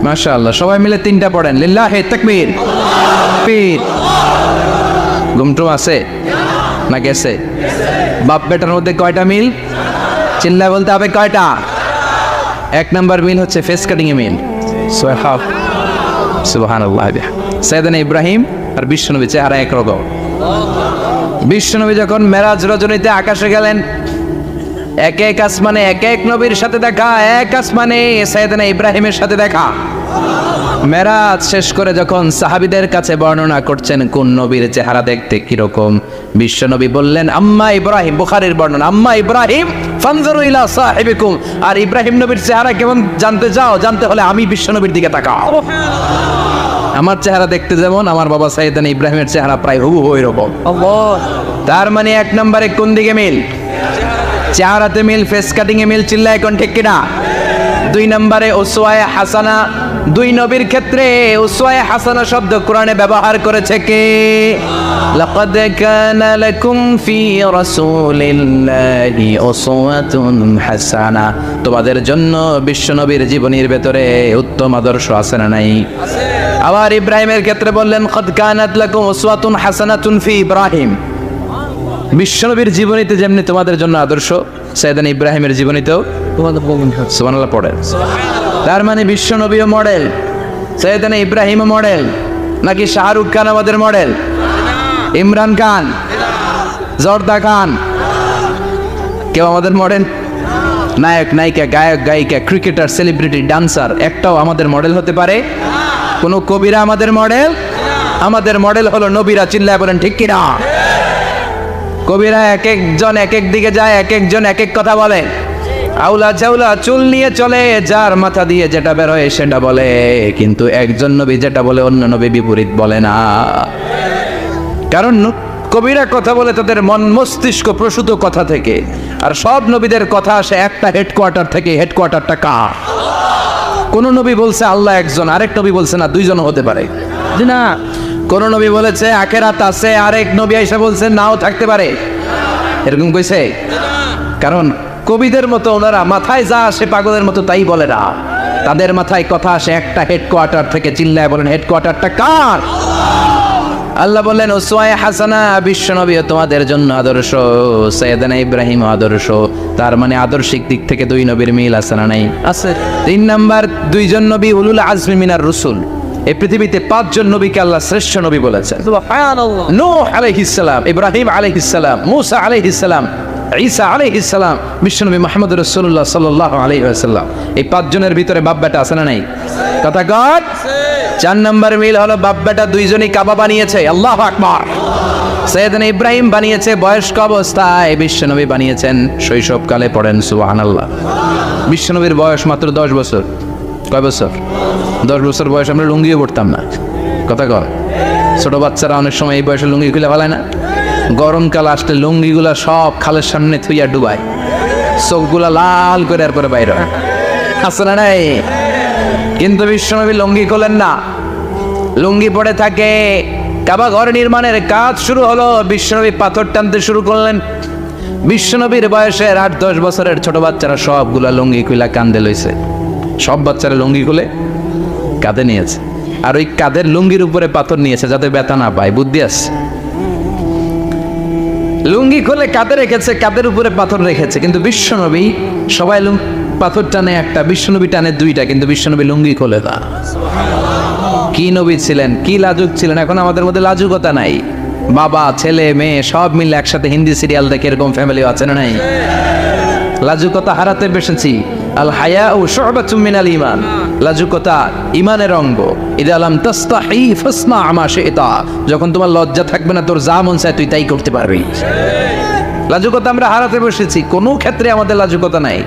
মাশাআল্লাহ, সবাই মিলে তিনটা পড়েন লিল্লাহি তাকবীর। পীর ঘুমটু আছে না গেছে? বাপ বেটার মধ্যে কয়টা মিল? চিল্লায় বলতে হবে কয়টা? এক নাম্বার মিল হচ্ছে ফেস কাটিং এ মিল। সুবহানাল্লাহ। সাইয়েদনা ইব্রাহিম আর বিশ্বনবী চেহারা একরকম। বিশ্বনবী যখন মেরাজ রজনীতে আকাশে গেলেন, এক এক আসমানে এক এক নবীর সাথে দেখা, এক আসমানে সাইয়েদনা ইব্রাহিমের সাথে দেখা। মেরাজ শেষ করে যখন সাহাবীদের কাছে বর্ণনা করছেন কোন নবীর চেহারা দেখতে কিরকম, বিশ্বনবী বললেন আম্মা ইব্রাহিম, বুখারীর বর্ণনা, আম্মা ইব্রাহিম ফানজুরু ইলা সাহিবিকুম। আর ইব্রাহিম নবীর চেহারা কেমন জানতে চাও? জানতে হলে আমি বিশ্বনবীর দিকে তাকাও। আমার চেহারা দেখতে যেমন, আমার বাবা সাইয়েদনা ইব্রাহিমের চেহারা প্রায় হুবহু ওইরকম। তার মানে এক নম্বরে কোন দিকে মিল? চেহারাতে মিল, ফেস কাটিং এ মিল। চিল্লায় কোন ঠিক কিনা? দুই নম্বরে উসওয়ায়ে হাসানা। দুই নবীর ক্ষেত্রে উসওয়ায়ে হাসানা শব্দ কোরআনে ব্যবহার করেছে কে? লাকাদ কানা লাকুম ফি রাসূলিল্লাহি উসওয়াতুন হাসানা। তোমাদের জন্য বিশ্বনবীর জীবনীর ভেতরে উত্তম আদর্শ আছে না নাই? আবার ইব্রাহিমের ক্ষেত্রে বললেন কাদ কানাত লাকুম উসওয়াতুন হাসানাতুন ফি ইব্রাহিম। বিশ্বনবীর জীবনীতে যেমনি তোমাদের জন্য আদর্শ, সাইয়েদনা ইব্রাহিমের জীবনীতেও সুবহানাল্লাহ পড়েন। তার মানে বিশ্বনবীও মডেল, সাইয়েদনা ইব্রাহিমও মডেল। নাকি শাহরুখ খান আমাদের মডেল? ইমরান খান, জর্দা খান, কেউ আমাদের মডেল? নায়ক নায়িকা, গায়ক গায়িকা, ক্রিকেটার, সেলিব্রিটি, ডান্সার একটাও আমাদের মডেল হতে পারে? কোন কবিরা আমাদের মডেল? আমাদের মডেল হলো নবীরা। চিল্লায় বলেন ঠিক কিনা? কবিরা এক একজন এক এক দিকে যায়, এক একজন এক এক কথা বলে। আউলা চাউলা চুল নিয়ে চলে, যার মাথা দিয়ে যেটা বের হয় সেটা বলে, কিন্তু একজন নবী যেটা বলে অন্য নবী বিপরীত বলে না। কারণ কবিরা কথা বলে তাদের মন মস্তিষ্ক প্রসূত কথা থেকে, আর সব নবীদের কথা আসে একটা হেডকোয়ার্টার থেকে। হেডকোয়ার্টারটা কার? কোন নবী বলছে আল্লাহ একজন, আরেক নবী বলছে না দুইজন হতে পারে না। কোন নবী বলেছে আখিরাত আছে, আরেক নবী আয়েশা বলছে নাও থাকতে পারে। এরকম কইছে? কারণ কবিদের মতো ওনারা মাথায় যা আসে পাগলের মতো তাই বলে না। তাদের মাথায় কথা আসে একটা হেডকোয়ার্টার থেকে। চিল্লায় বলেন হেডকোয়ার্টারটা কার? আল্লাহ বললেন উসওয়ায়ে হাসানা, বিশ্বনবীও তোমাদের জন্য আদর্শ, সাইয়েদনা ইব্রাহিম আদর্শ। তার মানে আদর্শিক দিক থেকে দুই নবীর মিল আছে না নাই? আছে। তিন নাম্বার, দুইজন নবী উলুল আজমি মিনার রসুল। এই পৃথিবীতে পাঁচজন নবীকে আল্লাহ শ্রেষ্ঠ নবী বলেছেন। সুবহানাল্লাহ। নূহ আলাইহিস সালাম, ইব্রাহিম আলাইহিস সালাম, মূসা আলাইহিস সালাম, ঈসা আলাইহিস সালাম, বিশ্বনবী মুহাম্মদ রাসূলুল্লাহ সাল্লাল্লাহু আলাইহি ওয়াসাল্লাম। এই পাঁচজনের ভিতরে বাপ বেটা আছে না নাই? কথা কর। চার নম্বর মিল হলো বাপ বেটা দুইজনই কাবা বানিয়েছে। আল্লাহু আকবার। সাইয়েদনা ইব্রাহিম বানিয়েছে বয়স্ক অবস্থায়, বিশ্বনবী বানিয়েছেন শৈশবকালে। পড়েন সুবহানাল্লাহ। বিশ্বনবীর বয়স মাত্র 10 বছর। কয় বছর? 10 বছর বয়স আমরা লুঙ্গিও পড়তাম না। কথা কর। ছোট বাচ্চারা অনেক সময় এই বয়সে লুঙ্গি খুলে ফেলায় না? গরমকাল আসলে লুঙ্গিগুলা সব খালের সামনে থুইয়া ডুবায়, চোখগুলা লাল করে আর করে বাইরে হয়। আছে না নাই? কিন্তু বিশ্বনবী লুঙ্গি খোলেন না, লুঙ্গি পড়ে থাকে। কাবা ঘর নির্মাণের কাজ শুরু হলো, বিশ্বনবী পাথর টানতে শুরু করলেন। বিশ্বনবীর বয়সের 8-10 বছরের ছোট বাচ্চারা সবগুলা লুঙ্গি খুলে কান্দে লইছে। সব বাচ্চারা লুঙ্গি খুলে কাঁধে নিয়েছে, আর ওই কাঁধের লুঙ্গির উপরে পাথর নিয়েছে যাতে ব্যথা না পায়। বুদ্ধি আছে। লুঙ্গি খুলে কাঁধে রেখেছে, কাঁধের উপরে পাথর রেখেছে। কিন্তু বিশ্বনবী, সবাই পাথর টানে একটা, বিশ্বনবী টানে দুইটা, কিন্তু বিশ্বনবী লুঙ্গি খোলে না। কি নবী ছিলেন, কি লাজুক ছিলেন। এখন আমাদের মধ্যে লাজুকতা নাই। বাবা ছেলে মেয়ে সব মিলে একসাথে হিন্দি সিরিয়াল দেখে, এরকম ফ্যামিলি আছে না নাই? লাজুকতা হারাতে বসেছি। আল হায়াউ শু'বাতুম মিনাল ঈমান। লাজুকতা ঈমানের অঙ্গ। ইযা লাম তাস্তাহি ফাসনা মা শি'তা। যখন তোমার লজ্জা থাকবে না, তোর যা মন চায় তুই তাই করতে পারবি। লাজুকতা আমরা হারাতে বসেছি, কোনো ক্ষেত্রে আমাদের লাজুকতা নাই।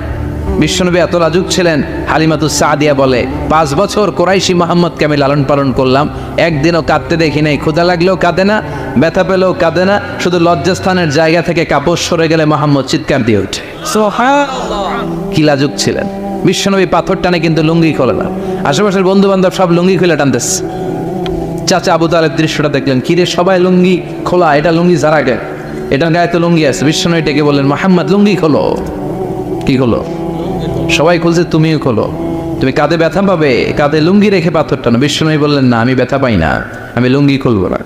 বিশ্বনবী এত লাজুক ছিলেন, হালিমাতুস সাদিয়া বলে 5 বছর কোরাইশি মুহাম্মদকে আমি লালন পালন করলাম, একদিনও কাঁদতে দেখি নাই। ক্ষুধা লাগলেও কাঁদে না, ব্যথা পেলেও কাঁদে না, শুধু লজ্জাস্থানের জায়গা থেকে কাপড় সরে গেলে মুহাম্মদ চিৎকার দিয়ে ওঠে। সুবহানাল্লাহ, কি লাজুক ছিলেন। বিশ্বনবী পাথর টানে কিন্তু লুঙ্গি খোলে না। আশেপাশের বন্ধু বান্ধব সব লুঙ্গি খুলে টানতেছে। চাচা আবু তালেব দৃশ্যটা দেখলেন, কিরে সবাই লুঙ্গি খোলা, এটা লুঙ্গি যারা গে, এটার গায়ে তো লুঙ্গি আছে। বিশ্বনবী ডেকে বললেন, মুহাম্মদ লুঙ্গি খোলো। কি খোলো? সবাই খুলছে, তুমিও খোলো। তুমি কাঁধে ব্যথা পাবে, কাঁধে লুঙ্গি রেখে পাথর টানো। বিশ্বনবী বললেন, না আমি ব্যথা পাই না, আমি লুঙ্গি খুলবো না।